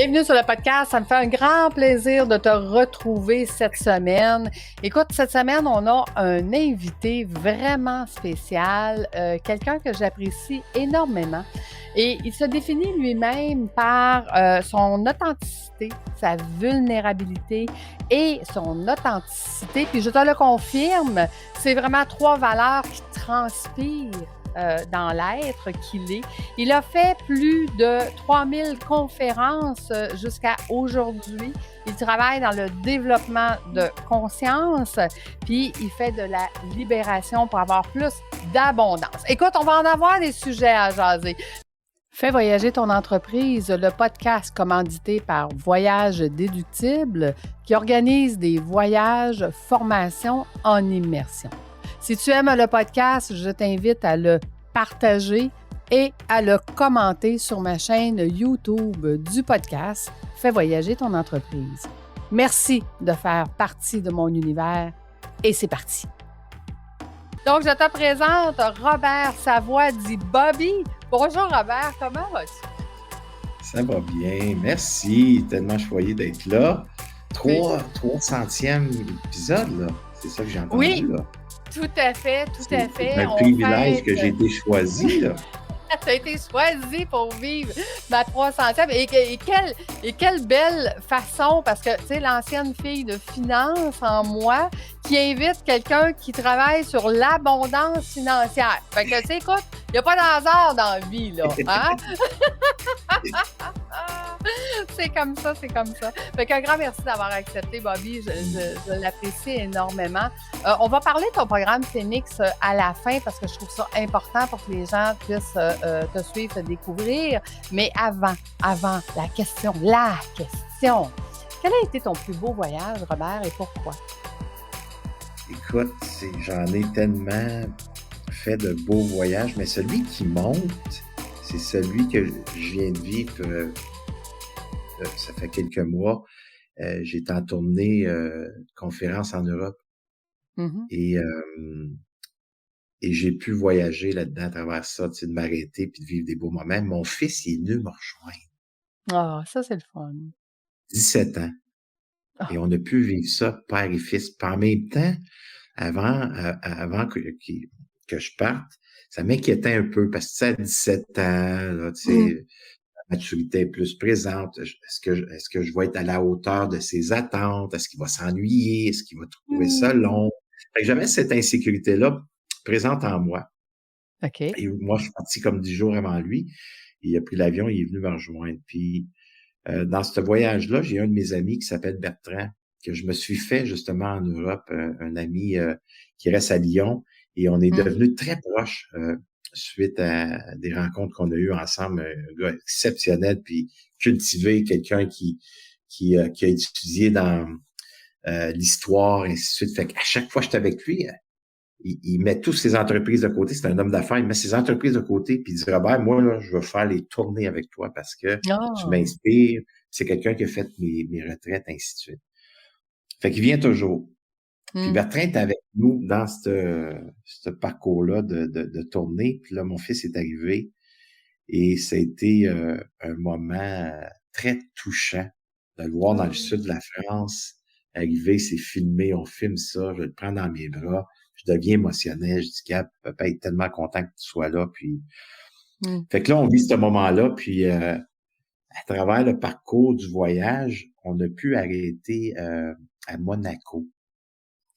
Bienvenue sur le podcast. Ça me fait un grand plaisir de te retrouver cette semaine. Écoute, cette semaine, on a un invité vraiment spécial, quelqu'un que j'apprécie énormément. Et il se définit lui-même par son authenticité, sa vulnérabilité et son authenticité. Puis je te le confirme, c'est vraiment trois valeurs qui transpirent dans l'être qu'il est. Il a fait plus de 3000 conférences jusqu'à aujourd'hui. Il travaille dans le développement de conscience, puis il fait de la libération pour avoir plus d'abondance. Écoute, on va en avoir des sujets à jaser. Fais voyager ton entreprise, le podcast commandité par Voyage Déductible qui organise des voyages, formations en immersion. Si tu aimes le podcast, je t'invite à le partager et à le commenter sur ma chaîne YouTube du podcast Fais voyager ton entreprise. Merci de faire partie de mon univers et c'est parti. Donc, je te présente Robert Savoie dit Bobby. Bonjour Robert, comment vas-tu? Ça va bien, merci. Tellement choyé d'être là. 300e épisode, là. C'est ça que j'ai entendu, oui, là. Tout à fait, tout à fait. C'est un privilège que j'ai été choisi, là. Tu as été choisi pour vivre ma 300e. Et quelle belle façon, parce que, tu sais, l'ancienne fille de finance en moi qui invite quelqu'un qui travaille sur l'abondance financière. Fait que, tu sais, écoute, il n'y a pas d'hasard dans la vie, là. Hein? C'est comme ça, c'est comme ça. Fait qu'un grand merci d'avoir accepté, Bobby. Je l'apprécie énormément. On va parler de ton programme Phoenix à la fin parce que je trouve ça important pour que les gens puissent te suivre, te découvrir. Mais avant, la question. Quel a été ton plus beau voyage, Robert, et pourquoi? Écoute, j'en ai tellement fait de beaux voyages, mais celui qui monte, c'est celui que je viens de vivre. Ça fait quelques mois. J'étais en tournée conférence en Europe. Mm-hmm. Et j'ai pu voyager là-dedans à travers ça, tu sais, de m'arrêter puis de vivre des beaux moments. Mon fils, il est venu me rejoindre. Ah, ça, c'est le fun. 17 ans. Oh. Et on a pu vivre ça, père et fils. Puis en même temps, avant que je parte, ça m'inquiétait un peu parce que, tu sais, à 17 ans, là, tu sais, la maturité est plus présente. Est-ce que je vais être à la hauteur de ses attentes? Est-ce qu'il va s'ennuyer? Est-ce qu'il va trouver ça long? Fait que j'avais cette insécurité-là présente en moi. Okay. Et moi, je suis parti comme 10 jours avant lui. Il a pris l'avion, il est venu me rejoindre. Puis, dans ce voyage-là, j'ai un de mes amis qui s'appelle Bertrand, que je me suis fait justement en Europe, un ami qui reste à Lyon. Et on est devenus très proches suite à des rencontres qu'on a eues ensemble. Un gars exceptionnel, puis cultivé, quelqu'un qui a étudié dans l'histoire, et ainsi de suite. Fait qu'à chaque fois que j'étais avec lui, il met toutes ses entreprises de côté. C'est un homme d'affaires. Il met ses entreprises de côté puis il dit, Robert, moi, là, je veux faire les tournées avec toi parce que tu m'inspires. C'est quelqu'un qui a fait mes retraites, ainsi de suite. Fait qu'il vient toujours. Puis Bertrand est avec nous dans ce parcours-là de tournée. Puis là, mon fils est arrivé et ça a été un moment très touchant de le voir dans le sud de la France. Arriver, c'est filmé, on filme ça, je le prends dans mes bras. Je deviens émotionnel. Je dis, Gab, papa est tellement content que tu sois là. Puis, fait que là, on vit ce moment-là. Puis, à travers le parcours du voyage, on a pu arrêter à Monaco.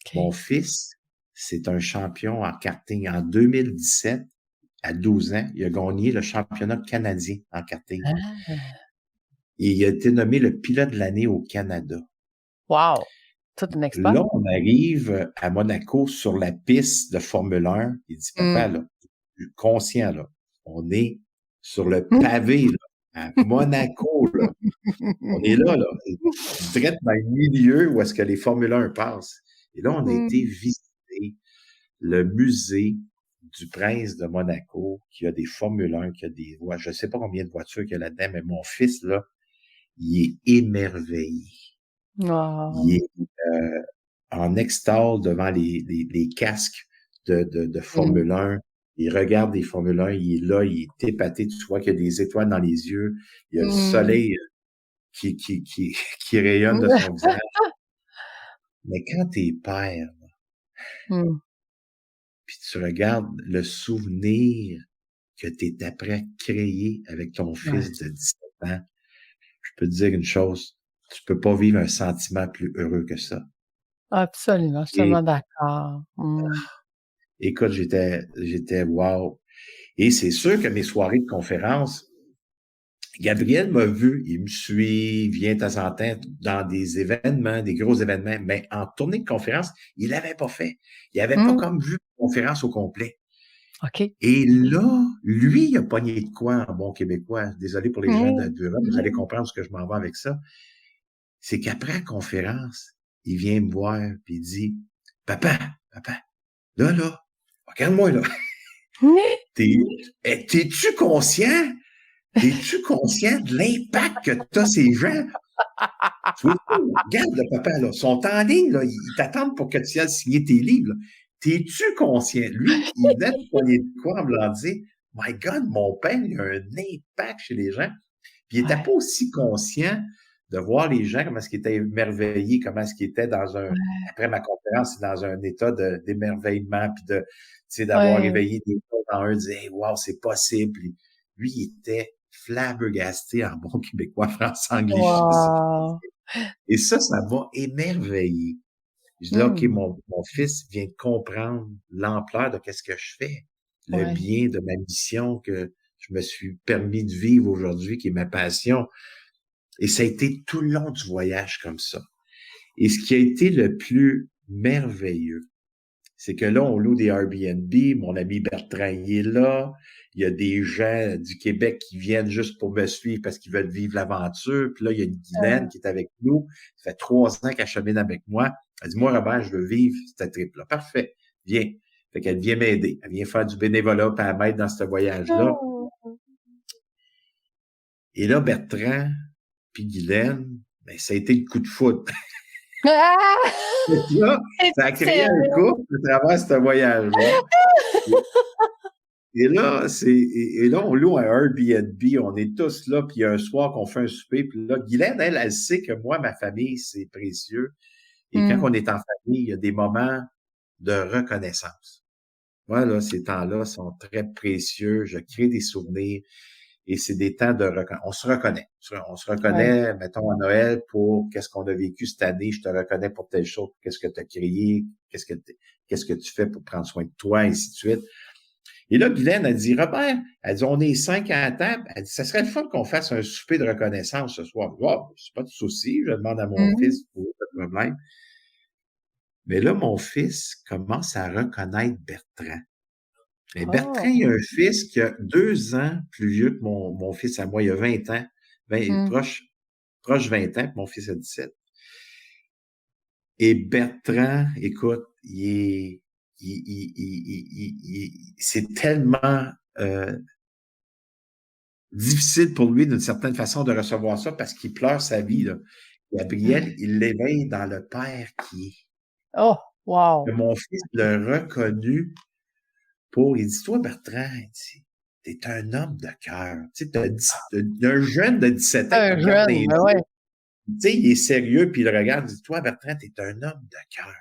Okay. Mon fils, c'est un champion en karting. En 2017, à 12 ans, il a gagné le championnat canadien en karting. Ah. Et il a été nommé le pilote de l'année au Canada. Wow! Tout un expert. Là, on arrive à Monaco sur la piste de Formule 1. Il dit, papa, là, je suis conscient, là, on est sur le pavé, là, à Monaco, là. On est là, direct dans le milieu où est-ce que les Formule 1 passent. Et là, on a été visiter le musée du prince de Monaco, qui a des Formule 1, qui a des voitures. Je ne sais pas combien de voitures qu'il y a là-dedans, mais mon fils, là, il est émerveillé. Wow. Il est en extase devant les casques de Formule 1. Il regarde des Formule 1, il est là, il est épaté. Tu vois qu'il y a des étoiles dans les yeux. Il y a le soleil qui rayonne de son visage. Mais quand t'es père, Mmh. puis tu regardes le souvenir que t'es après créer avec ton Ouais, fils de 17 ans, je peux te dire une chose, tu peux pas vivre un sentiment plus heureux que ça. absolument, je suis Et tellement d'accord. Mmh. écoute, j'étais wow. Et c'est sûr que mes soirées de conférence, Gabriel m'a vu, il me suit, vient de temps en temps dans des événements, des gros événements, mais en tournée de conférence, il l'avait pas fait. Il avait pas Mmh. comme vu la conférence au complet. OK. Et là, lui, il a pogné de quoi en bon québécois? Désolé pour les gens Mmh. d'Europe, vous allez comprendre ce que je m'en vais avec ça. C'est qu'après la conférence, il vient me voir puis il dit, Papa, papa, là, regarde-moi là. T'es, t'es-tu conscient? T'es-tu conscient de l'impact que t'as ces gens? Tu vois, regarde le papa, là, sont en ligne, là, ils t'attendent pour que tu ailles signer tes livres. Là. T'es-tu conscient? Lui, il venait de poigner de quoi en me l'en dire. My God, mon père, il a un impact chez les gens. Puis il n'était Ouais, pas aussi conscient de voir les gens, comment est-ce qu'ils étaient émerveillés, comment est-ce qu'ils étaient dans un, ouais, après ma conférence, dans un état d'émerveillement, puis de, tu sais, d'avoir ouais. éveillé des choses en eux, de dire, hey, wow, c'est possible. Puis lui, il était flabbergasté en bon québécois, français-anglais, je sais pas. Wow! Et ça m'a émerveillé. Je dis là, OK, Mmh. mon fils vient de comprendre l'ampleur de qu'est-ce que je fais, le Ouais, bien de ma mission que je me suis permis de vivre aujourd'hui, qui est ma passion. Et ça a été tout le long du voyage comme ça. Et ce qui a été le plus merveilleux, c'est que là, on loue des Airbnb. Mon ami Bertrand, il est là. Il y a des gens du Québec qui viennent juste pour me suivre parce qu'ils veulent vivre l'aventure. Puis là, il y a une Guylaine qui est avec nous. Ça fait 3 ans qu'elle chemine avec moi. Elle dit, moi, Robert, je veux vivre cette trip-là. Parfait. Viens. Fait qu'elle vient m'aider. Elle vient faire du bénévolat puis elle m'aide dans ce voyage-là. oh! Et là, Bertrand puis Guylaine, ben, ça a été le coup de foudre. Ah! Et là, ça a Es-tu créé un sérieux? couple à travers ce voyage-là. Et là, on loue un Airbnb, on est tous là, puis il y a un soir qu'on fait un souper, puis là, Guylaine, elle sait que moi, ma famille, c'est précieux. Et quand Mmh. on est en famille, il y a des moments de reconnaissance. Moi, là, ces temps-là sont très précieux, je crée des souvenirs, et c'est des temps de reconnaissance. On se reconnaît. On se Ouais. reconnaît, mettons, à Noël pour qu'est-ce qu'on a vécu cette année, je te reconnais pour telle chose, qu'est-ce que tu as créé, qu'est-ce que tu fais pour prendre soin de toi, et ainsi de suite. Et là, Guylaine a dit, Robert, elle dit, on est 5 à la table. Elle dit, ça serait le fun qu'on fasse un souper de reconnaissance ce soir. Oh, c'est pas de souci. Je demande à mon Mmh. fils pour pas de problème. Mais là, mon fils commence à reconnaître Bertrand. Mais Bertrand, Oh! il a un fils qui a 2 ans plus vieux que mon fils à moi. Il a 20 ans. Mmh. Proche 20 ans, puis mon fils a 17. Et Bertrand, écoute, c'est tellement difficile pour lui, d'une certaine façon, de recevoir ça parce qu'il pleure sa vie. Là. Gabriel, il l'éveille dans le père qui est. Oh! Et Wow! mon fils l'a reconnu pour, il dit, toi, Bertrand, il dit, t'es un homme de cœur. Tu sais, un jeune de 17 ans qui te Un regarde dans les jeune, ben ouais. yeux, tu sais, il est sérieux, puis il le regarde, il dit, toi, Bertrand, t'es un homme de cœur.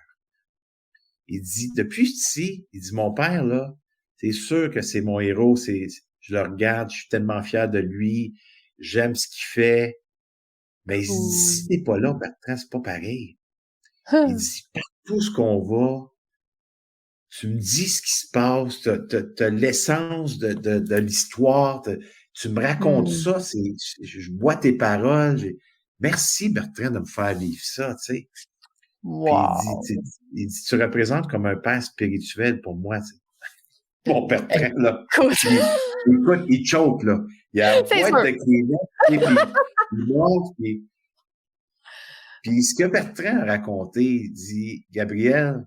Il dit, depuis ici, il dit, mon père, là, c'est sûr que c'est mon héros, je le regarde, je suis tellement fier de lui, j'aime ce qu'il fait. Mais il dit, si Cool. t'es pas là, Bertrand, c'est pas pareil. Il Hein. dit, partout ce qu'on va, tu me dis ce qui se passe, t'as l'essence de l'histoire, tu me racontes Mmh. ça, je bois tes paroles. Merci, Bertrand, de me faire vivre ça, tu sais. Puis Wow! il dit, tu représentes comme un père spirituel pour moi, tu sais. Mon Bertrand, là, Écoute, écoute, il choke, là. Il a la c'est boîte sûr. de Kleenex, et puis il monte, puis ce que Bertrand a raconté, il dit, Gabriel,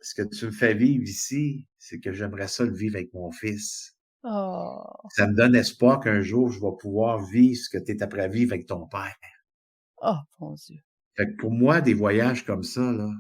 ce que tu me fais vivre ici, c'est que j'aimerais ça le vivre avec mon fils. Oh! Ça me donne espoir qu'un jour, je vais pouvoir vivre ce que tu es après vivre avec ton père. Oh, mon Dieu! Fait que pour moi, des voyages comme ça, là,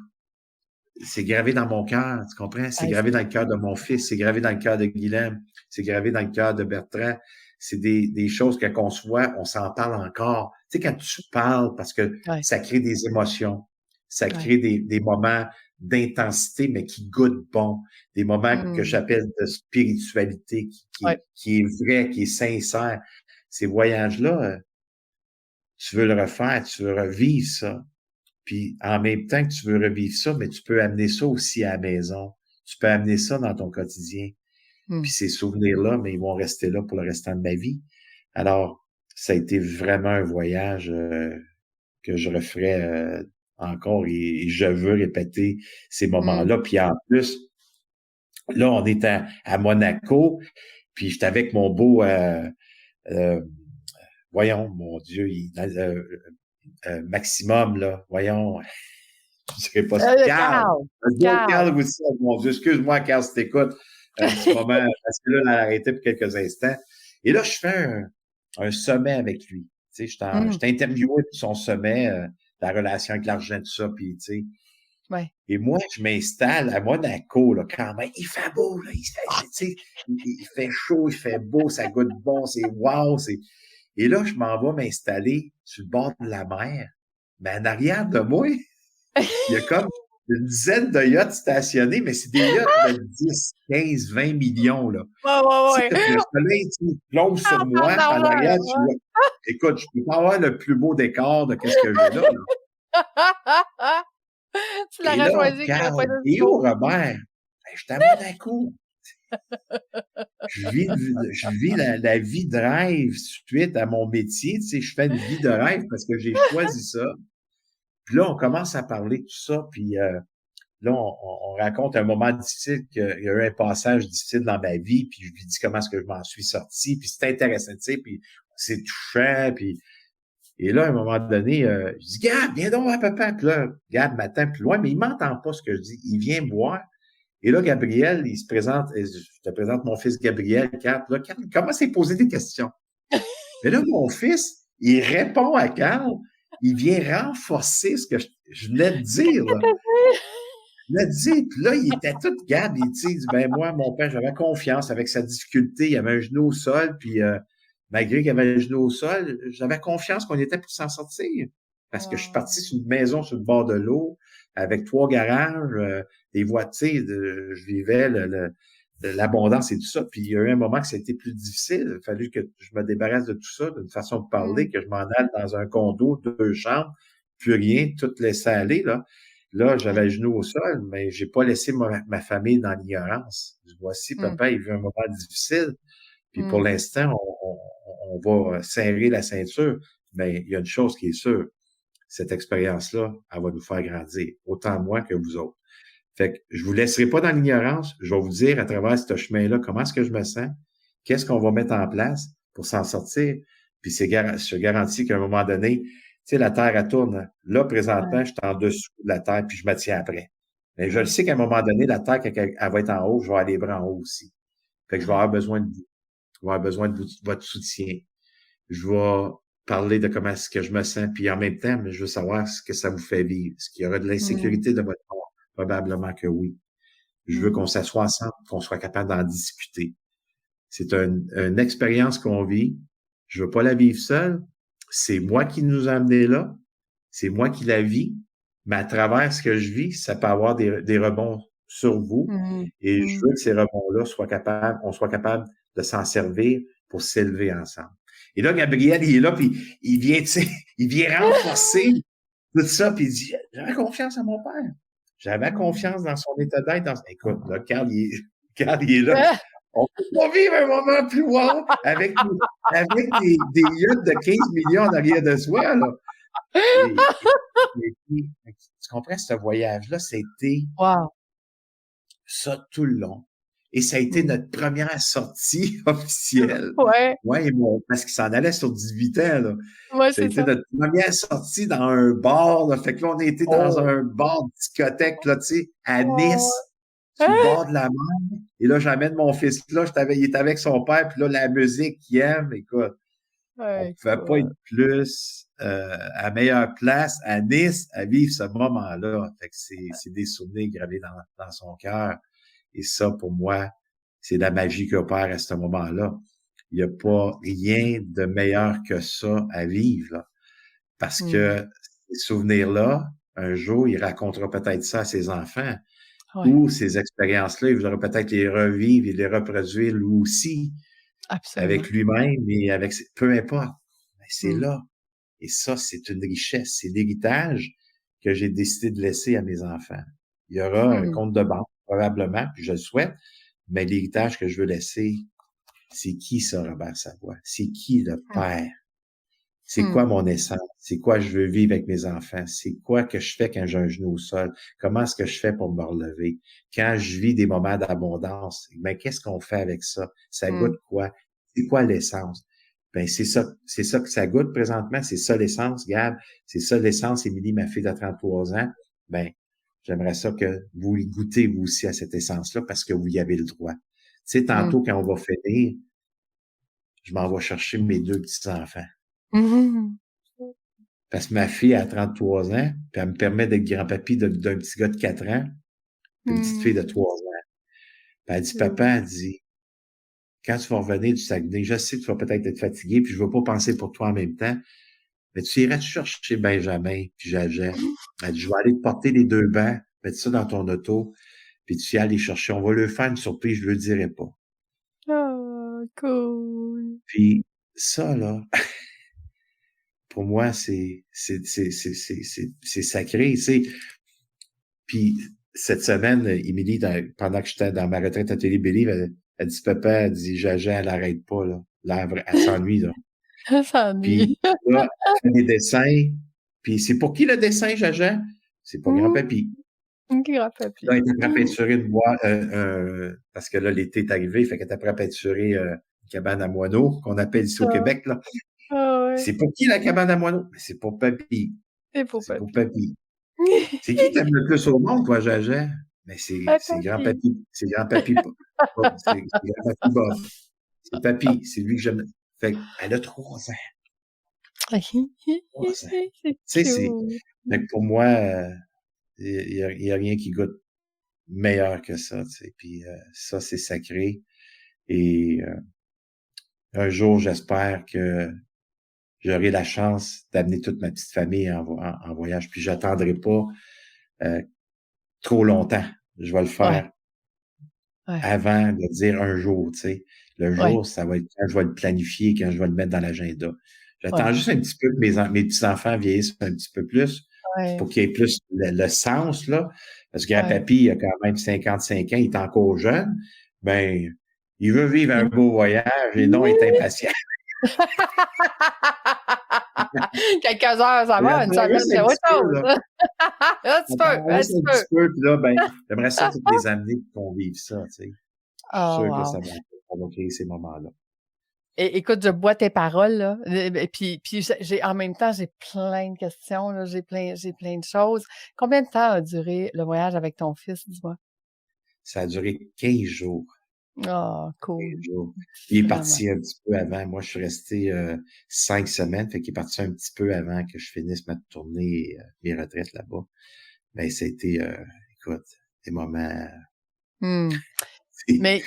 c'est gravé dans mon cœur, tu comprends? C'est Hey, gravé c'est dans le cœur de mon fils, c'est gravé dans le cœur de Guilhem, c'est gravé dans le cœur de Bertrand. c'est des choses que qu'on se voit, on s'en parle encore. Tu sais, quand tu parles, parce que Ouais, ça crée des émotions, ça ouais. crée des moments d'intensité, mais qui goûtent bon, des moments que Mmh. j'appelle de spiritualité, Ouais. qui est vrai, qui est sincère. Ces voyages-là, tu veux le refaire, tu veux revivre ça. Puis en même temps que tu veux revivre ça, mais tu peux amener ça aussi à la maison. Tu peux amener ça dans ton quotidien. Mmh. Puis ces souvenirs-là, mais ils vont rester là pour le restant de ma vie. Alors, ça a été vraiment un voyage que je referais encore et je veux répéter ces Mmh. moments-là. Puis en plus, là, on est à Monaco, puis j'étais avec mon beau, euh, voyons, mon Dieu, Maximum, là, voyons, je dirais pas ça. Carl! Carl! Le beau Carl! Carl aussi, oh mon Dieu, excuse-moi, Carl, si t'écoutes un petit moment, parce que là, on a arrêté pour quelques instants. Et là, je fais un sommet avec lui. Tu sais, Mmh. je t'ai interviewé pour son sommet, la relation avec l'argent, tout ça, puis tu sais. Ouais. Et moi, je m'installe à Monaco, là, quand même. Il fait beau, là, tu sais, il fait chaud, il fait beau, ça goûte bon, c'est wow, et là, je m'en vais m'installer sur le bord de la mer. Mais en arrière de moi, il y a comme une dizaine de yachts stationnés, mais c'est des yachts de 10, 15, 20 millions, là. Ouais, Tu sais, ouais, le ouais. soleil, tu sais, plombe sur Parle moi, puis en d'argent, arrière, ouais. tu vois, écoute, je peux pas avoir le plus beau décor de qu'est-ce que j'ai là, là. Tu Et l'aurais là, choisi qu'il aurait Carl, pas été aussi et où, beau. Robert? Ben, je suis à Monaco. Je vis la vie de rêve suite à mon métier. Tu sais, je fais une vie de rêve parce que j'ai choisi ça. Puis là, on commence à parler de tout ça, puis là, on raconte un moment difficile, qu'il y a eu un passage difficile dans ma vie, puis je lui dis comment est-ce que je m'en suis sorti, puis c'est intéressant, tu sais, puis c'est touchant, puis et là, à un moment donné, je dis, Gab, viens donc voir papa. Puis là, Gab m'attend plus loin, mais il m'entend pas ce que je dis. Il vient me voir. Et là, Gabriel, il se présente, je te présente mon fils Gabriel, Carl. Là, Carl, il commence à poser des questions. Mais là, mon fils, il répond à Carl. Il vient renforcer ce que je venais de dire, là. Je venais de dire, puis là, il était tout Gab. Il dit, ben moi, mon père, j'avais confiance avec sa difficulté. Il avait un genou au sol, puis malgré qu'il avait le genou au sol, j'avais confiance qu'on était pour s'en sortir. Parce que je suis parti Wow. sur une maison sur le bord de l'eau, avec 3 garages, des voitures, je vivais l'abondance et tout ça. Puis il y a eu un moment que ça a été plus difficile. Il a fallu que je me débarrasse de tout ça, d'une façon de parler, Mmh. que je m'en aille dans un condo, 2 chambres, plus rien, tout laissé aller, là. Là, j'avais Ouais. le genou au sol, mais j'ai pas laissé ma famille dans l'ignorance. Voici, Mmh. papa, il vit un moment difficile. Puis pour Mmh. l'instant, on va serrer la ceinture. Mais il y a une chose qui est sûre, cette expérience-là, elle va nous faire grandir, autant moi que vous autres. Fait que je vous laisserai pas dans l'ignorance. Je vais vous dire à travers ce chemin-là comment est-ce que je me sens, qu'est-ce qu'on va mettre en place pour s'en sortir. Puis je garantis qu'à un moment donné, tu sais, la Terre, elle tourne. Là, présentement, Ouais. je suis en dessous de la Terre, puis je me tiens après. Mais je le Ouais. sais qu'à un moment donné, la Terre, quand elle va être en haut, je vais aller les bras en haut aussi. Fait que je vais Ouais. avoir besoin de vous. Je vais avoir besoin de votre soutien. Je vais parler de comment est-ce que je me sens, puis en même temps, je veux savoir ce que ça vous fait vivre. Est-ce qu'il y aura de Mmh. l'insécurité de votre part? Probablement que oui. Je veux Mmh. qu'on s'assoie ensemble, qu'on soit capable d'en discuter. C'est une expérience qu'on vit. Je veux pas la vivre seule. C'est moi qui nous a amenés là. C'est moi qui la vis. Mais à travers ce que je vis, ça peut avoir des rebonds sur vous. Mmh. Et je Mmh. veux que ces rebonds-là on soit capable de s'en servir pour s'élever ensemble. Et là, Gabriel, il est là, puis il vient, tu sais, il vient renforcer tout ça, puis il dit, j'avais confiance en mon père. J'avais Mmh. confiance dans son état d'être. Écoute, là, Carl, il est là. On peut pas vivre un moment plus wow avec des yachts de 15 millions en arrière de soi, là. Tu comprends, ce voyage-là, c'était Wow. ça tout le long. Et ça a été Mmh. notre première sortie officielle. Ouais. Ouais, parce qu'il s'en allait sur 18 ans, là. Ouais, Ça a c'est été ça. notre première sortie dans un bar, là. Fait que là, on a été dans Oh! un bar discothèque, là, tu sais, à Ouais. Nice, sur le Hein? bord de la mer. Et là, j'amène mon fils là, il était avec son père, puis là, la musique qu'il aime, écoute, on Ouais, pouvait pas écoute. être plus à meilleure place à Nice à vivre ce moment-là. Fait que c'est des souvenirs gravés dans son cœur. Et ça, pour moi, c'est la magie qui opère à ce moment-là. il n'y a pas rien de meilleur que ça à vivre, là. Parce que ces souvenirs-là, un jour, il racontera peut-être ça à ses enfants. Ouais, Ou ces expériences-là, il voudra peut-être les revivre et les reproduire lui aussi, absolument. avec lui-même et avec, peu importe. Mais c'est Mm. là. Et ça, c'est une richesse. C'est l'héritage que j'ai décidé de laisser à mes enfants. Il y aura un compte de banque, probablement, puis je le souhaite, mais l'héritage que je veux laisser, c'est qui ça, Robert Savoie? C'est qui le père? C'est quoi mon essence? C'est quoi je veux vivre avec mes enfants? C'est quoi que je fais quand j'ai un genou au sol? Comment est-ce que je fais pour me relever? Quand je vis des moments d'abondance, ben, qu'est-ce qu'on fait avec ça? Ça goûte quoi? C'est quoi l'essence? Ben, c'est ça que ça goûte présentement. C'est ça l'essence, Gab. C'est ça l'essence, Émilie, ma fille de 33 ans. Ben, j'aimerais ça que vous y goûtez, vous aussi, à cette essence-là, parce que vous y avez le droit. Tu sais, tantôt, quand on va finir, je m'en vais chercher mes 2 petits-enfants. Parce que ma fille a 33 ans, puis elle me permet d'être grand-papy d'un petit gars de 4 ans, puis une petite fille de 3 ans. Puis elle dit, papa, elle dit, quand tu vas revenir du Saguenay, je sais que tu vas peut-être être fatigué, puis je veux pas penser pour toi en même temps, mais tu irais te chercher Benjamin, puis Jaja. Elle dit, je vais aller te porter les 2 bancs, mettre ça dans ton auto, puis tu y aller chercher. On va leur faire une surprise, je le dirai pas. Oh, cool. Puis ça, là, pour moi, c'est sacré, tu sais. Puis cette semaine, Émilie, pendant que j'étais dans ma retraite à Télé Believe, elle dit, papa, elle dit, Jaja, elle arrête pas, là. Là, elle s'ennuie, là. Ça s'ennuie. Puis là, elle fait des dessins. Puis c'est pour qui le dessin, Jaja? C'est pour grand-papy. Grand-papy. Là, elle était prêt à peinturer une boîte, parce que là, l'été est arrivé, fait qu'elle était prêt à peinturer une cabane à moineaux, qu'on appelle ici au Québec, là. Ouais. C'est pour qui la cabane à moineaux? Mais c'est pour papy. C'est pour C'est pour papy. papy. C'est qui t'aimes le plus au monde, toi, Jaja? Mais c'est grand-papy. C'est grand-papy. C'est grand-papy Bob. C'est papy. C'est lui que j'aime. Fait qu'elle a 3 ans. 3 ans. Tu sais, fait que pour moi, il y a rien qui goûte meilleur que ça, tu sais. Puis ça, c'est sacré. Et un jour, j'espère que j'aurai la chance d'amener toute ma petite famille en voyage. Puis j'attendrai pas trop longtemps. Je vais le faire avant de dire un jour, tu sais. Le jour, ça va être quand je vais le planifier, quand je vais le mettre dans l'agenda. J'attends juste un petit peu que mes petits-enfants vieillissent un petit peu plus pour qu'il y ait plus le sens, là. Parce que grand-papy, il a quand même 55 ans, il est encore jeune. Ben, il veut vivre un beau voyage et non être impatient. Quelques heures, ça va, une semaine, c'est autre chose. Un petit peu, un petit peu, puis là, ben, j'aimerais ça toutes les amener pour qu'on vive ça, tu sais. Je suis sûr que ça va créer ces moments-là. Et, écoute, je bois tes paroles, là. Et puis en même temps, j'ai plein de questions, là. J'ai plein de choses. Combien de temps a duré le voyage avec ton fils, dis-moi? Ça a duré 15 jours. Oh, cool. 15 jours. Il est parti un petit peu avant. Moi, je suis resté 5 semaines, fait qu'il est parti un petit peu avant que je finisse ma tournée, mes retraites là-bas. Ben, ça a été, écoute, des moments... Mais...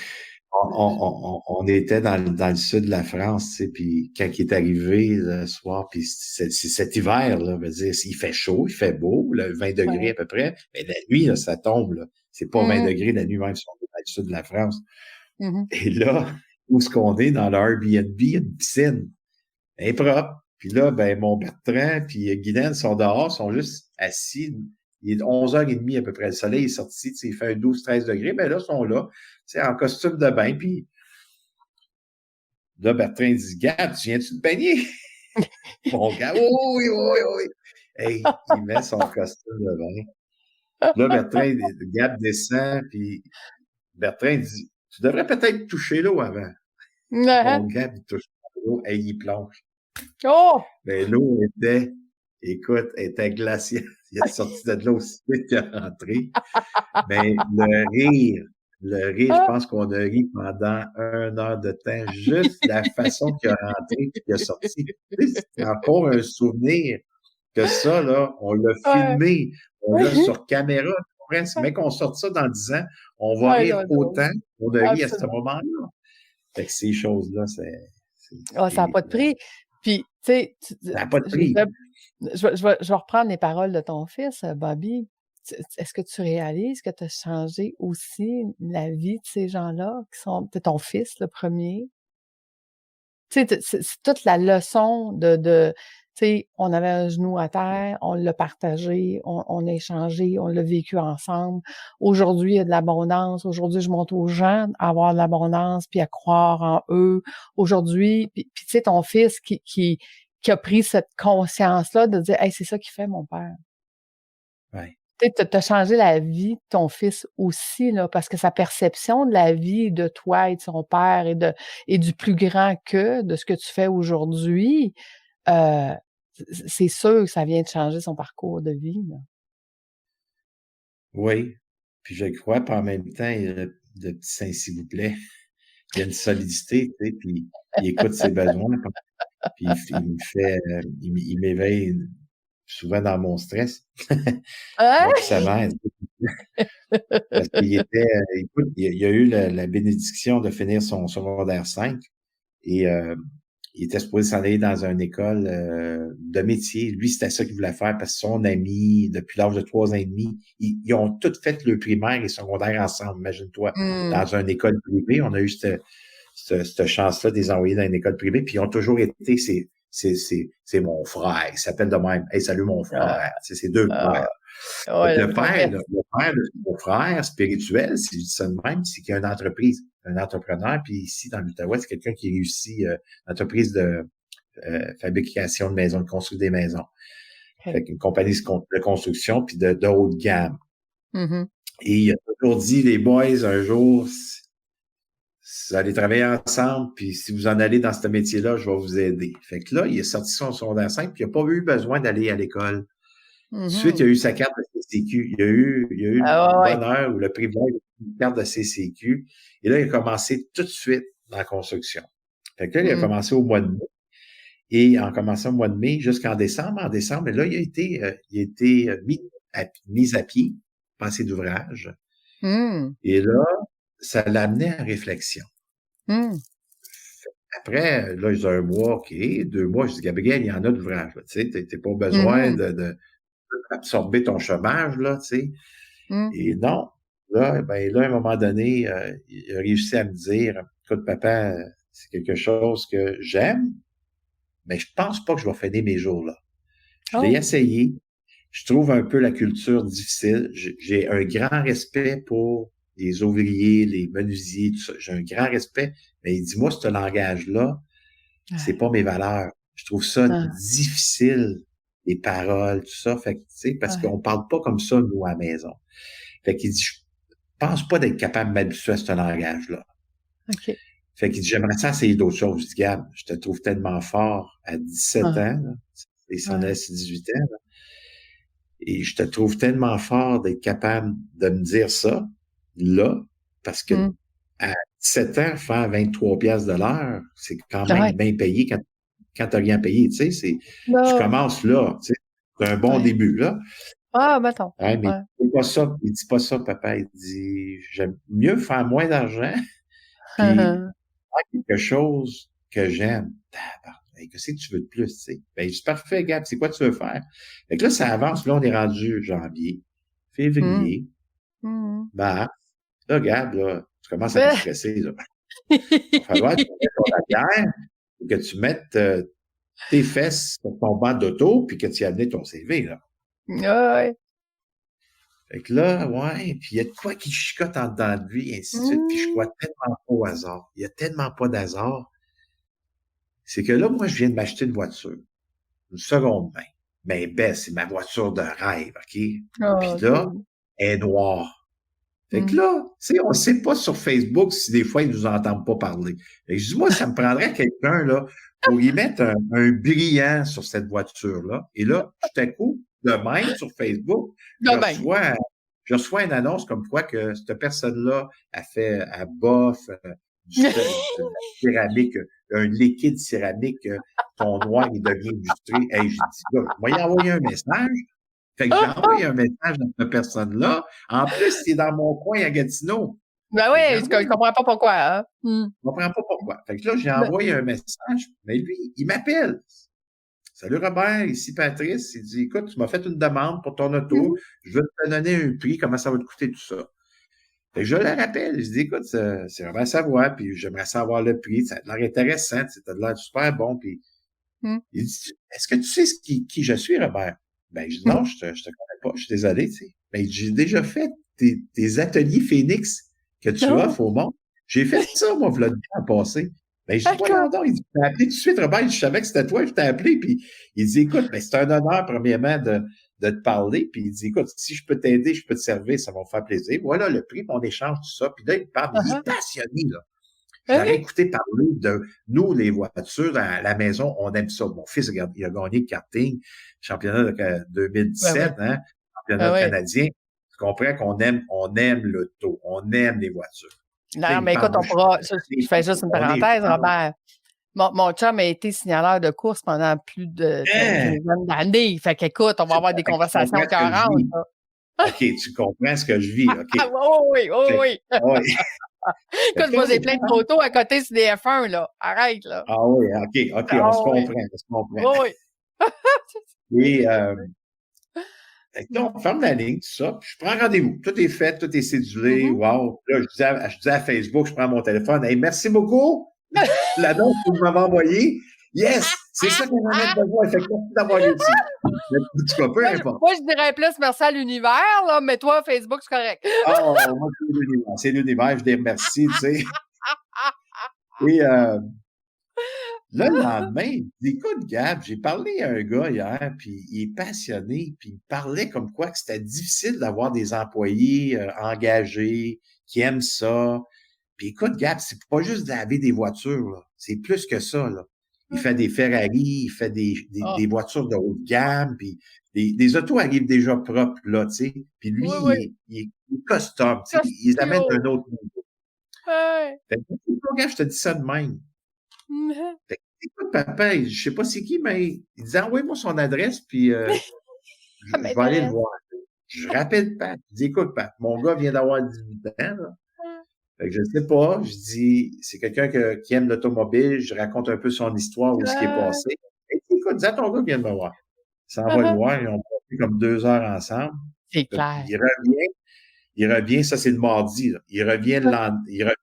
On était dans le sud de la France, tu sais, puis quand il est arrivé le soir, puis c'est cet hiver, là, veut dire, il fait chaud, il fait beau, là, 20 degrés à peu près, mais la nuit, là, ça tombe, là. C'est pas 20 degrés la nuit, même si on est dans le sud de la France. Et là, où est-ce qu'on est? Dans le Airbnb, il y a une piscine. Elle est propre. Puis là, ben, mon Bertrand puis Guylaine sont dehors, sont juste assis. Il est 11h30 à peu près. Le soleil est sorti, tu sais, il fait un 12-13 degrés. Ben là, ils sont là, tu sais, en costume de bain. Puis là, Bertrand dit, Gab, tu viens-tu te baigner? Mon gars, oui. Hey, il met son costume de bain. Là, Gab descend, puis Bertrand dit, tu devrais peut-être toucher l'eau avant. Mon Gab, il touche l'eau et il plonge. Oh! Ben, l'eau était glaciale. Il est sorti de l'eau aussi vite qu'il est rentré. Mais le rire, je pense qu'on a ri pendant 1 heure de temps, juste la façon qu'il a rentré et qu'il a sorti. C'est encore un souvenir que ça, là, on l'a filmé, on l'a sur caméra. C'est bien qu'on sorte ça dans 10 ans, on va rire autant qu'on a ri à ce moment-là. Fait que ces choses-là, Ah, ça n'a pas de prix. Puis, tu sais, ça n'a pas de prix. je vais reprendre les paroles de ton fils, Bobby. Est-ce que tu réalises que tu as changé aussi la vie de ces gens-là qui sont ton fils, le premier? Tu sais, c'est toute la leçon tu sais, on avait un genou à terre, on l'a partagé, on a échangé, on l'a vécu ensemble. Aujourd'hui, il y a de l'abondance. Aujourd'hui, je montre aux gens à avoir de l'abondance puis à croire en eux. Aujourd'hui, puis tu sais, ton fils qui a pris cette conscience-là de dire, hey, c'est ça qui fait mon père. Ouais. Tu sais, t'as changé la vie de ton fils aussi, là, parce que sa perception de la vie de toi et de son père et du plus grand que, de ce que tu fais aujourd'hui, c'est sûr que ça vient de changer son parcours de vie, là. Oui. Puis je crois, puis en même temps, il y a le petit Saint s'il vous plaît. Il y a une solidité, tu sais, puis il écoute ses besoins, puis il me fait, il m'éveille souvent dans mon stress. Hein? Moi puis sa mère. Parce qu'il était, écoute, il a eu la bénédiction de finir son secondaire 5 et il était supposé s'en aller dans une école de métier. Lui, c'était ça qu'il voulait faire parce que son ami, depuis l'âge de 3 ans et demi, ils ont tous fait le primaire et secondaire ensemble, imagine-toi, dans une école privée. On a eu cette chance-là de les envoyer dans une école privée, puis ils ont toujours été, c'est mon frère, il s'appelle de même. Hey, salut mon frère. C'est deux frères. Ouais, Le père de mon frère spirituel, si je dis ça de même, c'est qu'il y a une entreprise, un entrepreneur, puis ici, dans l'Outaouais, c'est quelqu'un qui réussit entreprise de fabrication de maisons, de construire des maisons. Okay. Fait qu'une compagnie de construction, puis de haut de gamme. Mm-hmm. Et il a toujours dit, les boys, un jour, vous allez travailler ensemble, puis si vous en allez dans ce métier-là, je vais vous aider. Fait que là, il est sorti son secondaire 5, puis il n'a pas eu besoin d'aller à l'école. Ensuite, il a eu sa carte de CCQ. Il a eu le bonheur ou le privilège d'une carte de CCQ. Et là, il a commencé tout de suite dans la construction. Fait que là, il a commencé au mois de mai. Et en commençant au mois de mai jusqu'en décembre, et là, il a été mis à pied, passé d'ouvrage. Et là, ça l'amenait à réflexion. Après, là, j'ai un mois, OK, 2 mois, je dis, Gabriel, il y en a d'ouvrage. Tu sais, t'as pas besoin de absorber ton chômage, là, tu sais. Et non. Là, à un moment donné, il a réussi à me dire, écoute, papa, c'est quelque chose que j'aime, mais je pense pas que je vais finir mes jours là. Je l'ai essayé. Je trouve un peu la culture difficile. J'ai un grand respect pour les ouvriers, les menuisiers, tout ça. J'ai un grand respect. Mais il dit, moi, ce langage-là, c'est pas mes valeurs. Je trouve ça difficile, les paroles, tout ça. Fait que, tu sais, parce qu'on parle pas comme ça, nous, à la maison. Fait qu'il dit, je pense pas d'être capable de m'habituer à ce langage-là. OK. Fait qu'il dit, j'aimerais ça essayer d'autres choses. Je dis, Gab, je te trouve tellement fort à 17 ans, là, et si on a 18 ans, là, et je te trouve tellement fort d'être capable de me dire ça, là, parce que à 17 ans, faire 23 piastres de l'heure, c'est quand même bien payé quand t'as rien payé, tu sais, tu commences là, tu sais, c'est un bon début, là. Ah, mettons. Ouais, mais il dit pas ça, il dit pas ça, papa, il dit, j'aime mieux faire moins d'argent, puis faire quelque chose que j'aime. Qu'est-ce que tu veux de plus, tu sais? Ben, c'est parfait, Gab, c'est quoi tu veux faire? Fait que là, ça avance, là, on est rendu janvier, février, mars. Là, Gab, là, tu commences à te stresser, là. Il va falloir que tu mettes ton arrière, que tu mettes tes fesses sur ton banc d'auto, puis que tu y amenes ton CV, là. Ouais. Fait que là, puis il y a de quoi qui chicote en dedans de lui, et ainsi de suite, puis je crois tellement pas au hasard. Il y a tellement pas d'hasard. C'est que là, moi, je viens de m'acheter une voiture. Une seconde main. Mais ben, c'est ma voiture de rêve, OK? Puis là, elle est noire. Fait que là, tu sais, on sait pas sur Facebook si des fois, ils nous entendent pas parler. Fait que je dis, moi, ça me prendrait quelqu'un, là, pour y mettre un brillant sur cette voiture-là. Et là, tout à coup, de même, sur Facebook, je reçois une annonce comme quoi que cette personne-là a bof du céramique, un liquide céramique, ton noir, il devient lustré. Hey, j'ai dit, là, moi, il a envoyé un message. Fait que j'ai envoyé un message à cette personne-là. En plus, c'est dans mon coin à Gatineau. Ben Fait que oui, je comprends pas pourquoi, hein. je comprends pas pourquoi. Fait que là, j'ai envoyé un message, mais lui, il m'appelle. Salut Robert, ici Patrice. Il dit, écoute, tu m'as fait une demande pour ton auto. Je veux te donner un prix, comment ça va te coûter tout ça. Fait que je le rappelle. Je dis, écoute, c'est Robert Savoie, puis j'aimerais savoir le prix. Ça a l'air intéressant, ça a l'air super bon. Puis il dit, est-ce que tu sais qui je suis, Robert? Ben, je dis, non, je te connais pas, je suis désolé, tu sais. Ben, j'ai déjà fait tes ateliers Phoenix que tu offres au monde. J'ai fait ça, moi, le temps passé. Ben, je dis, voyons donc, il dit, tu t'as appelé tout de suite, Robert, je savais que c'était toi, je t'ai appelé, puis il dit, écoute, ben, c'est un honneur, premièrement, de te parler, puis il dit, écoute, si je peux t'aider, je peux te servir, ça va me faire plaisir. Voilà le prix, puis on échange tout ça. Puis là, il parle, il est passionné, là. Je l'aurais écouté parler de nous, les voitures, à la maison, on aime ça. Mon fils, regarde, il a gagné le karting, championnat de 2017, hein, championnat canadien. Tu comprends on aime l'auto, on aime les voitures. Non, mais écoute, je fais juste une parenthèse, Robert. Mon chum a été signaleur de course pendant plus de quinzaine d'années. Fait qu'écoute, on va avoir des conversations écœurantes. OK, tu comprends ce que je vis, OK. Oui. Écoute, je vois plein de photos à côté sur des F1, là. Arrête, là. Ah oui, OK, on se comprend. Oui. Et là, on ferme la ligne, tout ça, puis je prends rendez-vous. Tout est fait, tout est cédulé. Wow. Là, je dis à Facebook, je prends mon téléphone. Hey, merci beaucoup. L'annonce que vous m'avez envoyée. Yes! C'est ça qu'on en a besoin. Fait que merci d'avoir réussi. Tu vois, peu importe. Moi, je dirais plus merci à l'univers, là, mais toi, Facebook, c'est correct. Moi, c'est l'univers. Je les remercie, tu sais. Et là, le lendemain, il dit, écoute, Gab, j'ai parlé à un gars hier, puis il est passionné, puis il parlait comme quoi que c'était difficile d'avoir des employés engagés, qui aiment ça. Puis écoute, Gab, c'est pas juste de laver des voitures, là. C'est plus que ça, là. Il fait des Ferrari, il fait des voitures de haut de gamme, puis des autos arrivent déjà propres, là, tu sais. Puis lui, il est custom, tu sais. Il les amène d'un autre niveau. Fait que, regarde, je te dis ça de même. Fait que, écoute, papa, je sais pas c'est qui, mais il disait, envoie-moi son adresse, puis je vais aller le voir. Je rappelle Pat. Je dis, écoute, Pat, mon gars vient d'avoir 18 ans, là. Fait que je ne sais pas. Je dis, c'est quelqu'un qui aime l'automobile. Je raconte un peu son histoire, où ce qui est passé. Et écoute, dis à ton gars qui vient de me voir. Ça va le voir. Ils ont passé comme 2 heures ensemble. C'est clair. Il revient. Ça, c'est le mardi, là. Il revient,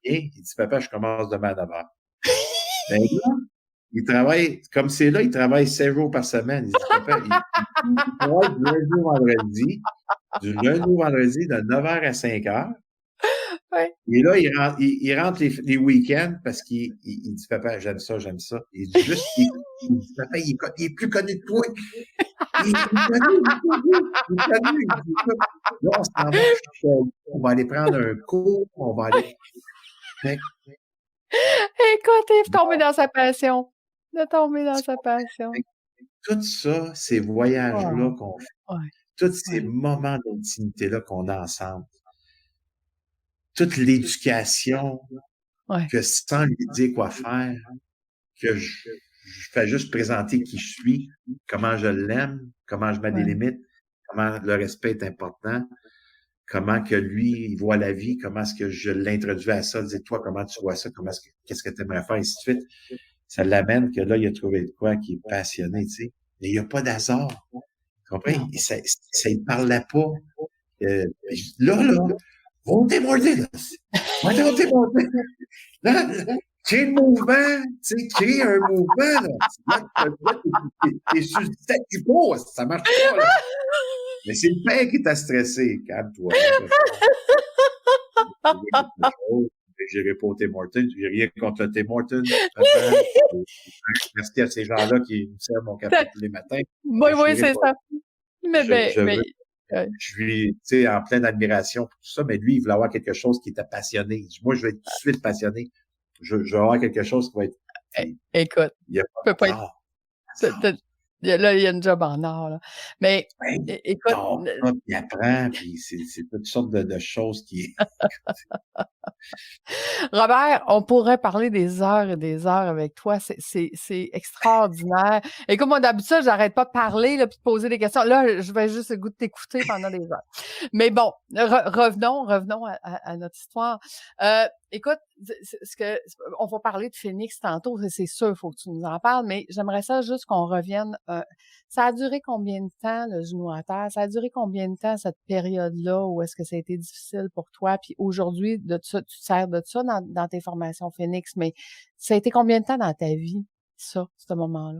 il dit, papa, je commence demain à 9h. Ben là, il travaille, comme c'est là, il travaille 7 jours par semaine. Il dit, papa, il travaille du lundi au vendredi, de 9h à 5h. Et là, il rentre les week-ends parce qu'il dit, papa, j'aime ça. Il dit juste, il dit, papa, il est plus connu que toi. Il est connu. Là, on s'en va, on va aller prendre un cours, on va aller. Écoute, il est tombé dans sa passion. Tout ça, ces voyages-là qu'on fait, tous ces moments d'intimité-là qu'on a ensemble, toute l'éducation, que sans lui dire quoi faire, que je fais juste présenter qui je suis, comment je l'aime, comment je mets des limites, comment le respect est important, comment que lui, il voit la vie, comment est-ce que je l'introduis à ça, dis-toi comment tu vois ça, qu'est-ce que tu aimerais faire, et ainsi de suite. Ça l'amène que là, il a trouvé de quoi qui est passionné, tu sais. Mais il n'y a pas d'hasard. Tu comprends? Ça ne parlait pas. Là, Vontez Morton! Là, crée le mouvement, tu sais, crée un mouvement, là. T'es sur le statu quo, ça marche pas, là. Mais c'est le père qui t'a stressé, calme-toi. J'ai pas au Tim Hortons, j'ai rien contre le Tim Hortons. Merci à ces gens-là qui me servent mon café tous les matins. Oui, c'est ça. Je suis, tu sais, en pleine admiration pour tout ça, mais lui, il voulait avoir quelque chose qui était passionné. Moi, je vais être tout de suite passionné. Je vais avoir quelque chose qui va être. Écoute, Là, il y a une job en or, là. Mais Ben, écoute, dors pas, puis apprends, puis c'est toutes sortes de choses qui Robert, on pourrait parler des heures et des heures avec toi. C'est extraordinaire. Écoute, moi, d'habitude, j'arrête pas de parler, là, puis de poser des questions. Là, je vais juste le goût de t'écouter pendant des heures. Mais bon, revenons à notre histoire. Écoute, on va parler de Phoenix tantôt, c'est sûr, il faut que tu nous en parles, mais j'aimerais ça juste qu'on revienne. Ça a duré combien de temps, le genou à terre? Ça a duré combien de temps, cette période-là, où est-ce que ça a été difficile pour toi? Puis aujourd'hui, de ça, tu te sers de ça dans tes formations Phoenix, mais ça a été combien de temps dans ta vie, ça, ce moment-là?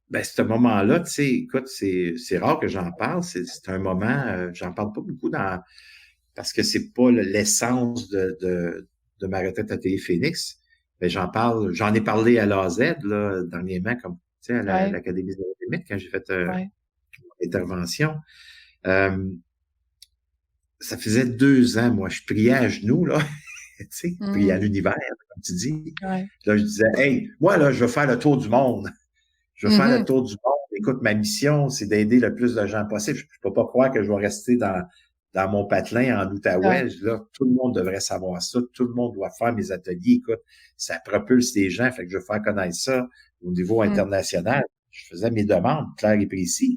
ben, ce moment-là, tu sais, écoute, c'est rare que j'en parle. C'est un moment, j'en parle pas beaucoup parce que c'est pas l'essence de ma retraite à Télé Phoenix. Mais j'en ai parlé à l'AZ, là, dernièrement, comme, tu sais, à Ouais, l'Académie des limites, quand j'ai fait ouais. une intervention. Euh, Ça faisait 2 ans, moi, je priais à genoux, là, tu sais, je priais à Mmh, l'univers, comme tu dis. ouais. Là, je disais, hey, moi, là, je veux faire le tour du monde. Je veux faire le Mmh. tour du monde. Écoute, ma mission, c'est d'aider le plus de gens possible. Je peux pas croire que je vais rester dans mon patelin en Ouais. Outaouais. Là, tout le monde devrait savoir ça. Tout le monde doit faire mes ateliers. Écoute, ça propulse les gens. Fait que je veux faire connaître ça au niveau Mmh. international. Je faisais mes demandes claires et précises.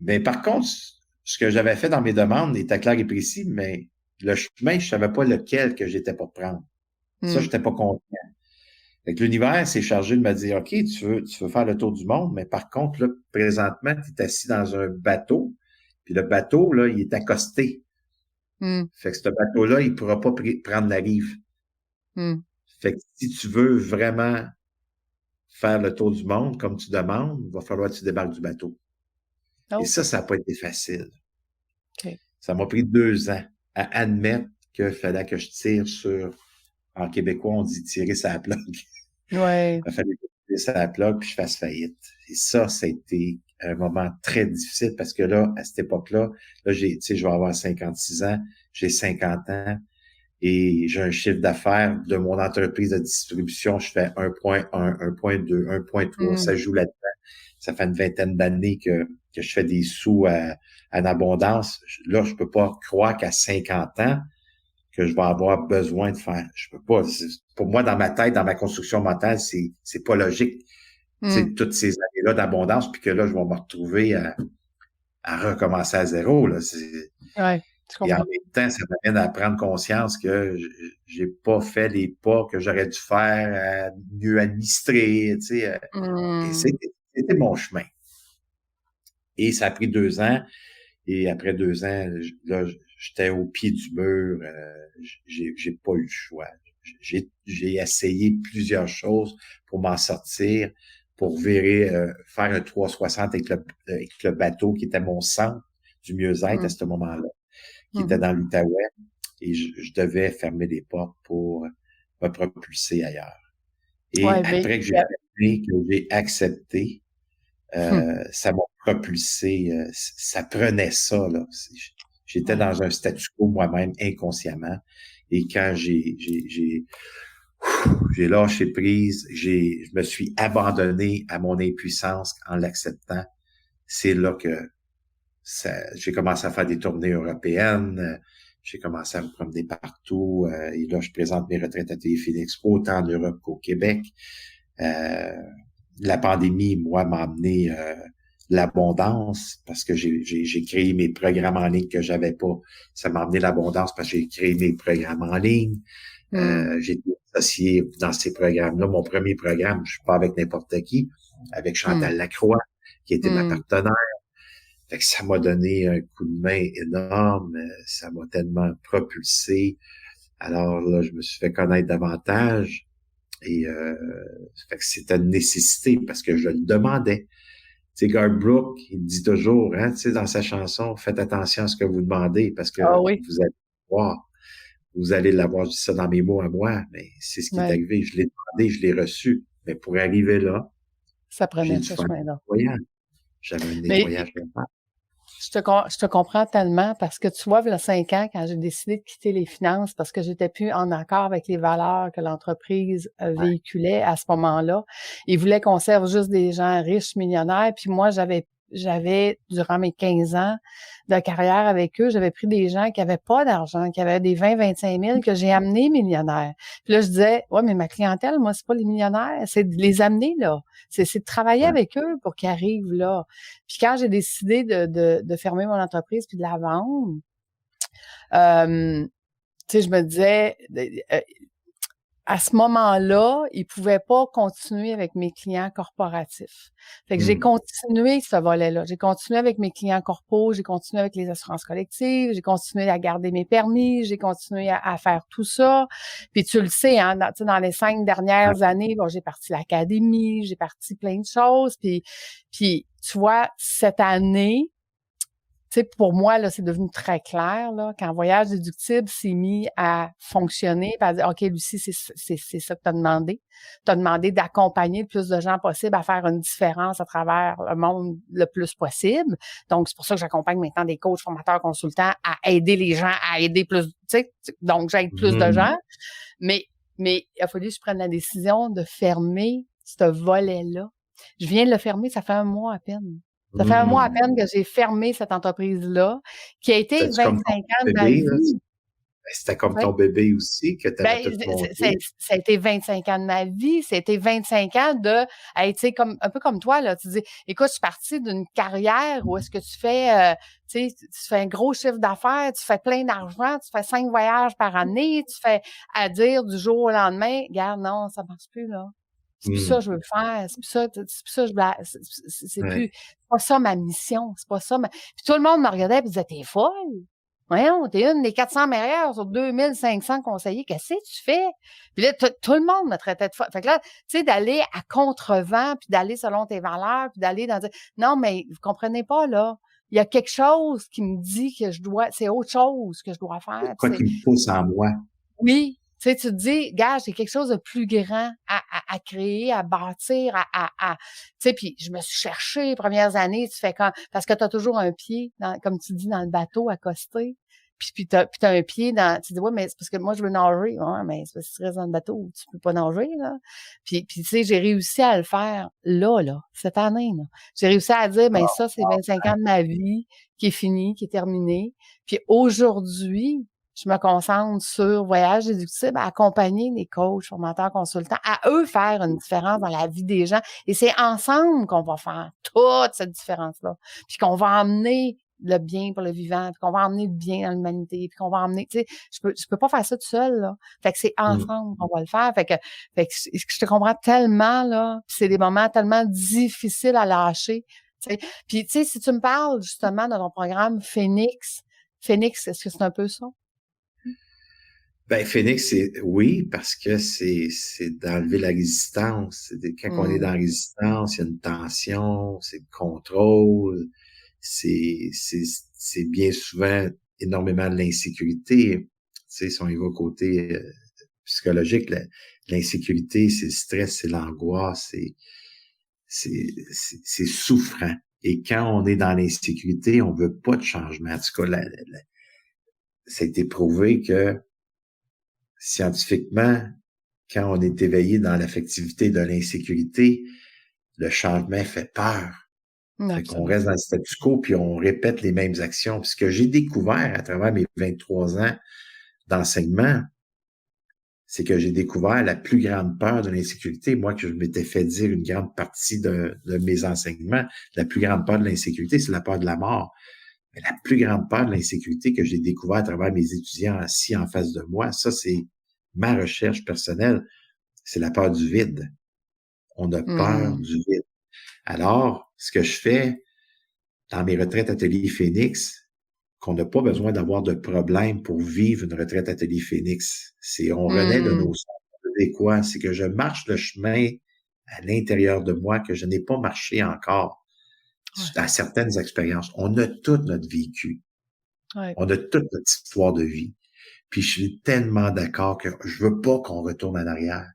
Mais par contre, ce que j'avais fait dans mes demandes était clair et précis, mais le chemin, je savais pas lequel que j'étais pour prendre. Ça, Mmh. j'étais pas content. Fait que l'univers s'est chargé de me dire, OK, tu veux faire le tour du monde, mais par contre, là, présentement, tu es assis dans un bateau, puis le bateau, là, il est accosté. Mmh. Fait que ce bateau-là, il pourra pas prendre la rive. Mmh. Fait que si tu veux vraiment faire le tour du monde, comme tu demandes, il va falloir que tu débarques du bateau. Et Oh, ça n'a pas été facile. OK. Ça m'a pris 2 ans à admettre qu'il fallait que je tire en québécois, on dit tirer sa plug. Ouais. Il fallait que je tire sa plug puis je fasse faillite. Et ça a été un moment très difficile parce que là, à cette époque-là, là, tu sais, je vais avoir 56 ans, j'ai 50 ans et j'ai un chiffre d'affaires de mon entreprise de distribution, je fais 1,1, 1,2, 1,3, Mmh. ça joue là-dedans. Ça fait une vingtaine d'années que je fais des sous en abondance. Là, je peux pas croire qu'à 50 ans, que je vais avoir besoin de faire. Je peux pas. Pour moi, dans ma tête, dans ma construction mentale, c'est pas logique. Tu Mmh. sais, toutes ces années-là d'abondance, puis que là, je vais me retrouver à recommencer à zéro. Là. Ouais, je Et en comprends. même temps, ça m'amène à prendre conscience que j'ai pas fait les pas que j'aurais dû faire, mieux administrer, tu sais. Et Mmh. c'était mon chemin. Et ça a pris 2 ans. Et après 2 ans, là, j'étais au pied du mur. J'ai pas eu le choix. J'ai essayé plusieurs choses pour m'en sortir, pour faire un 360 avec le bateau qui était mon centre du mieux-être à Mmh. ce moment-là, qui était Mmh. dans l'Outaouais. Et je devais fermer les portes pour me propulser ailleurs. Et Ouais, mais après que j'ai fermé, que j'ai accepté, mmh. ça m'a propulsé, ça prenait ça, là. J'étais Ouais. dans un statu quo moi-même inconsciemment. Et quand j'ai lâché prise, je me suis abandonné à mon impuissance en l'acceptant. C'est là que j'ai commencé à faire des tournées européennes. J'ai commencé à me promener partout. Et là, je présente mes retraites à Télé Phoenix autant en Europe qu'au Québec. Euh, la pandémie, moi, m'a amené l'abondance parce que j'ai créé mes programmes en ligne que j'avais pas. Ça m'a amené l'abondance parce que j'ai créé mes programmes en ligne. Mmh. J'ai été associé dans ces programmes-là. Mon premier programme, je suis pas avec n'importe qui, avec Mmh. Chantal Lacroix, qui était ma Mmh. partenaire. Fait que ça m'a donné un coup de main énorme. Ça m'a tellement propulsé. Alors là, je me suis fait connaître davantage. Et fait que c'était une nécessité parce que je le demandais. Tu sais, Garth Brooks, il dit toujours, hein, tu sais, dans sa chanson, faites attention à ce que vous demandez parce que Ah oui, vous allez voir, vous allez l'avoir. Je dis ça dans mes mots à moi, mais c'est ce qui est ouais, arrivé. Je l'ai demandé, je l'ai reçu. Mais pour arriver là, ça j'ai prenait dû ce faire un chemin-là. nettoyage. J'avais un Mais nettoyage à faire. Je te comprends tellement parce que tu vois, il y a 5 ans, quand j'ai décidé de quitter les finances parce que j'étais plus en accord avec les valeurs que l'entreprise Ouais. véhiculait à ce moment-là, ils voulaient qu'on serve juste des gens riches, millionnaires. Puis moi, durant mes 15 ans de carrière avec eux, j'avais pris des gens qui avaient pas d'argent, qui avaient des 20-25 000 que j'ai amenés millionnaires. Puis là, je disais, ouais, mais ma clientèle, moi, c'est pas les millionnaires, c'est de les amener là. C'est de travailler Ouais. avec eux pour qu'ils arrivent là. Puis quand j'ai décidé de fermer mon entreprise puis de la vendre, tu sais, je me disais, à ce moment-là, ils pouvaient pas continuer avec mes clients corporatifs. Fait que j'ai continué ce volet-là. J'ai continué avec mes clients corpos, j'ai continué avec les assurances collectives, j'ai continué à garder mes permis, j'ai continué à faire tout ça. Puis tu le sais, hein, dans les 5 Ouais. dernières années, bon, j'ai parti l'académie, j'ai parti plein de choses. Puis tu vois, cette année, tu sais, pour moi, là, c'est devenu très clair, là, quand Voyage déductible s'est mis à fonctionner, puis à dire, OK, Lucie, c'est ça que tu as demandé. Tu as demandé d'accompagner le plus de gens possible à faire une différence à travers le monde le plus possible. Donc, c'est pour ça que j'accompagne maintenant des coachs, formateurs, consultants à aider les gens à aider plus, tu sais, donc j'aide plus de gens. Mais il a fallu que je prenne la décision de fermer ce volet-là. Je viens de le fermer, ça fait 1 mois à peine. Ça fait 1 mois à peine que j'ai fermé cette entreprise-là, qui a été C'était comme 25 ans ton de ma bébé, là? vie. C'était comme Oui. ton bébé aussi que tu avais Ben, tout monté. ça a été 25 ans de ma vie. Ça a été 25 ans de, hey, tu sais, un peu comme toi, là. Tu dis, écoute, je suis partie d'une carrière où est-ce que tu fais, tu sais, tu fais un gros chiffre d'affaires, tu fais plein d'argent, tu fais 5 voyages par année, tu fais à dire du jour au lendemain, regarde, non, ça marche plus, là. C'est plus ça que je veux faire, c'est plus ça je bla Ouais. c'est pas ça ma mission, c'est pas ça ma puis tout le monde me regardait et disait: «Tu folle? Voyons, t'es une des 400 meilleures sur 2 500 conseillers, qu'est-ce que tu fais?» Puis là, tout le monde me traitait de folle. Fait que là, tu sais, d'aller à contrevent, puis d'aller selon tes valeurs, puis d'aller dans non, mais vous comprenez pas, là, il y a quelque chose qui me dit que c'est autre chose que je dois faire, Quoi qui me pousse en moi. oui, tu sais, tu te dis: «Gars, j'ai quelque chose de plus grand à créer, à bâtir, tu sais, puis je me suis cherchée les premières années, tu fais quand parce que tu as toujours un pied dans comme tu dis, dans le bateau accosté, puis tu as un pied dans tu dis: «Ouais, mais c'est parce que moi, je veux nager». «Ouais, mais c'est parce que tu restes dans le bateau, tu peux pas nager, là». Puis tu sais, j'ai réussi à le faire là, cette année, là. J'ai réussi à dire: «Ben ça, c'est 25 ans de ma vie qui est fini, qui est terminé». Puis aujourd'hui, je me concentre sur Voyage déductible, à accompagner les coachs, formateurs, consultants, à eux faire une différence dans la vie des gens. Et c'est ensemble qu'on va faire toute cette différence-là. Puis qu'on va emmener le bien pour le vivant, puis qu'on va emmener le bien dans l'humanité, puis qu'on va emmener, tu sais, je peux pas faire ça tout seul, là. Fait que c'est ensemble qu'on va le faire. Fait que je te comprends tellement, là. Puis c'est des moments tellement difficiles à lâcher, tu sais. Puis, tu sais, si tu me parles, justement, de ton programme Phoenix, est-ce que c'est un peu ça? Ben, Phoenix, oui, parce que c'est d'enlever la résistance. Quand on est dans la résistance, il y a une tension, c'est le contrôle, c'est bien souvent énormément de l'insécurité. Tu sais, si on y va côté psychologique, l'insécurité, c'est le stress, c'est l'angoisse, c'est souffrant. Et quand on est dans l'insécurité, on veut pas de changement. En tout cas, ça a été prouvé que scientifiquement, quand on est éveillé dans l'affectivité de l'insécurité, le changement fait peur. Fait qu'on Absolument. reste dans le statu quo puis on répète les mêmes actions. Puis ce que j'ai découvert à travers mes 23 ans d'enseignement, c'est que j'ai découvert la plus grande peur de l'insécurité. Moi, que je m'étais fait dire une grande partie de mes enseignements, la plus grande peur de l'insécurité, c'est la peur de la mort. Mais la plus grande peur de l'insécurité que j'ai découvert à travers mes étudiants assis en face de moi, ça, c'est ma recherche personnelle, c'est la peur du vide. On a peur Mmh. du vide. Alors, ce que je fais dans mes retraites ateliers Phoenix, qu'on n'a pas besoin d'avoir de problème pour vivre une retraite atelier Phoenix, c'est on renaît de Mmh. nos cendres. C'est quoi? C'est que je marche le chemin à l'intérieur de moi que je n'ai pas marché encore Ouais, à certaines expériences. On a tout notre vécu. ouais, On a toute notre histoire de vie. Puis je suis tellement d'accord que je veux pas qu'on retourne en arrière.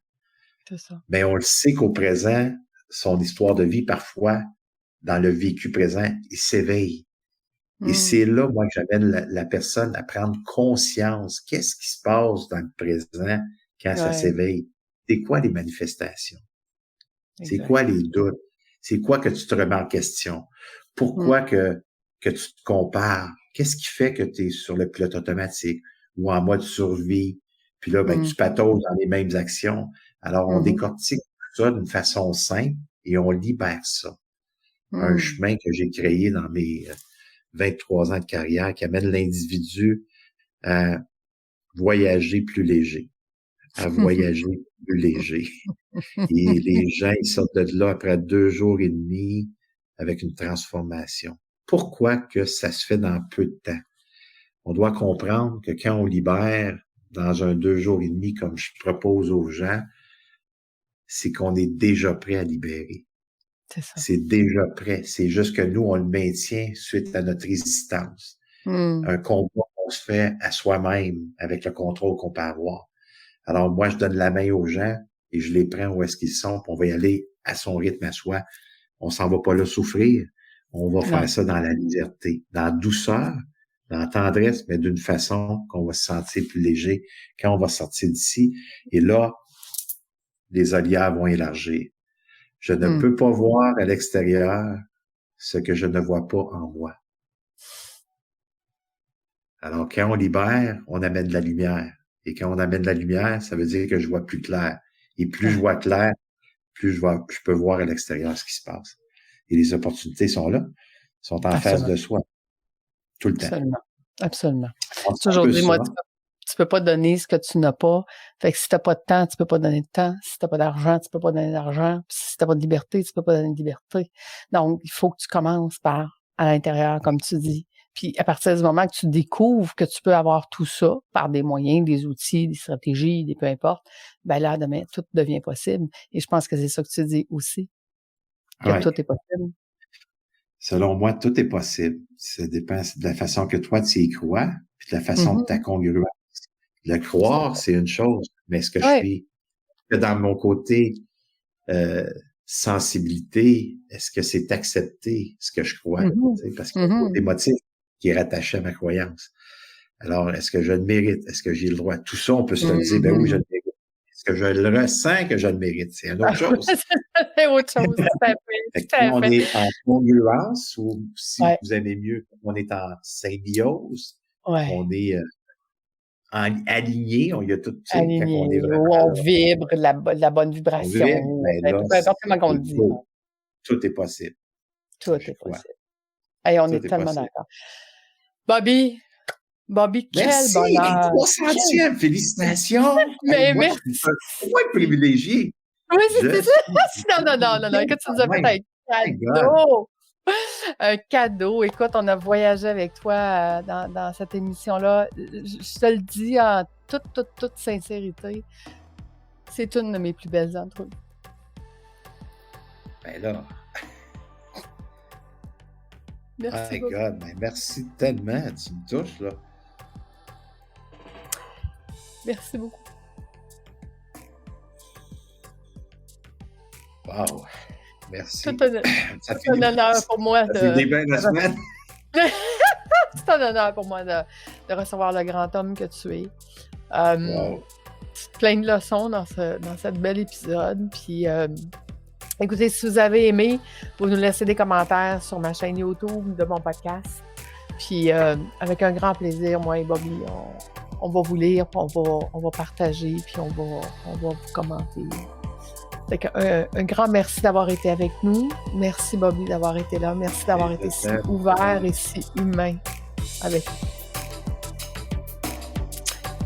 c'est ça. Mais on le sait qu'au présent, son histoire de vie, parfois, dans le vécu présent, il s'éveille. Et Mmh. c'est là, moi, que j'amène la personne à prendre conscience. Qu'est-ce qui se passe dans le présent quand ça Ouais, s'éveille? C'est quoi les manifestations? C'est exact. quoi les doutes? C'est quoi que tu te remets en question? Mmh. Pourquoi que tu te compares? Qu'est-ce qui fait que tu es sur le pilote automatique ou en mode survie? Puis là, ben, Mmh. tu patauges dans les mêmes actions. Alors, on Mmh. décortique tout ça d'une façon simple et on libère ça. Un Mmh. chemin que j'ai créé dans mes 23 ans de carrière qui amène l'individu à voyager plus léger, à voyager plus léger. Et les gens, ils sortent de là après 2 jours et demi avec une transformation. Pourquoi que ça se fait dans peu de temps? On doit comprendre que quand on libère dans un 2 jours et demi, comme je propose aux gens, c'est qu'on est déjà prêt à libérer. C'est ça. C'est déjà prêt. C'est juste que nous, on le maintient suite à notre résistance. Mmh. Un combat qu'on se fait à soi-même avec le contrôle qu'on peut avoir. Alors, moi, je donne la main aux gens et je les prends où est-ce qu'ils sont, puis on va y aller à son rythme à soi. On s'en va pas là souffrir. On va Non. faire ça dans la légèreté, dans la douceur, dans la tendresse, mais d'une façon qu'on va se sentir plus léger quand on va sortir d'ici. Et là, les olières vont élargir. Je ne Mmh. peux pas voir à l'extérieur ce que je ne vois pas en moi. Alors, quand on libère, on amène de la lumière. Et quand on amène de la lumière, ça veut dire que je vois plus clair. Et plus je Ouais, vois clair, plus je peux voir à l'extérieur ce qui se passe. Et les opportunités sont là, sont en face absolument, de soi, tout le temps. absolument, absolument. Alors, c'est un Toujours peu dit, ça. moi, tu peux pas donner ce que tu n'as pas. Fait que si t'as pas de temps, tu peux pas donner de temps. Si t'as pas d'argent, tu peux pas donner d'argent. Puis si t'as pas de liberté, tu peux pas donner de liberté. Donc, il faut que tu commences par à l'intérieur, comme tu dis. Puis à partir du moment que tu découvres que tu peux avoir tout ça par des moyens, des outils, des stratégies, des peu importe, ben là, demain, tout devient possible. Et je pense que c'est ça que tu dis aussi, que Ouais. tout est possible. Selon moi, tout est possible. Ça dépend de la façon que toi, tu y crois, puis de la façon de ta Mhm. congruence. Le Tout à croire, fait. c'est une chose, mais ce que je Ouais. fais que dans mon côté euh, sensibilité, est-ce que c'est accepter ce que je crois? Mhm. Tu sais, parce qu'il y a un côté Mhm. émotif qui est rattaché à ma croyance. Alors, est-ce que je le mérite? Est-ce que j'ai le droit? Tout ça, on peut se le dire, ben oui, je Mhm. le mérite. Est-ce que je le ressens que je le mérite? C'est une autre chose. C'est autre chose, tout à fait, Fait que tout quand à on fait. est en congruence, ou si Ouais, vous aimez mieux, on est en symbiose, ouais, on est aligné, il y a tout, tu sais, quand on est aligné, vraiment où on là, vibre la bonne on vibration, vibre, ben là, peu importe comment on le c'est dit, là, beau. Tout est possible. tout Je est crois. possible. Hey, on est Tout est tellement possible. d'accord. Bobby, Bobby, quel Merci! Hey, bonheur! Quel 300e! Félicitations! Hey, mais moi, je merci! suis un point privilégié. Oui, Je c'est ça! suis Non, non, non, non, non, écoute, tu nous as fait même. un My God! cadeau! Un cadeau. Écoute, on a voyagé avec toi dans cette émission-là. Je te le dis en toute sincérité, c'est une de mes plus belles entrevues. Ben là, Merci my beaucoup. God, ben merci tellement. Tu me touches, là. Merci beaucoup. Wow! Merci. C'est un, Ça c'est un honneur pour moi ça fait des bien la semaine. c'est un honneur pour moi de recevoir le grand homme que tu es. Wow! Plein de leçons dans cette bel épisode. Puis, écoutez, si vous avez aimé, vous nous laissez des commentaires sur ma chaîne YouTube de mon podcast. Puis, avec un grand plaisir, moi et Bobby, on va vous lire, puis on va partager, puis on va vous commenter. Fait que, un grand merci d'avoir été avec nous. Merci, Bobby, d'avoir été là. Merci d'avoir été si ouvert et si humain avec nous.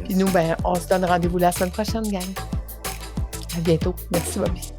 Puis nous, ben, on se donne rendez-vous la semaine prochaine, gang. À bientôt. Merci, Bobby.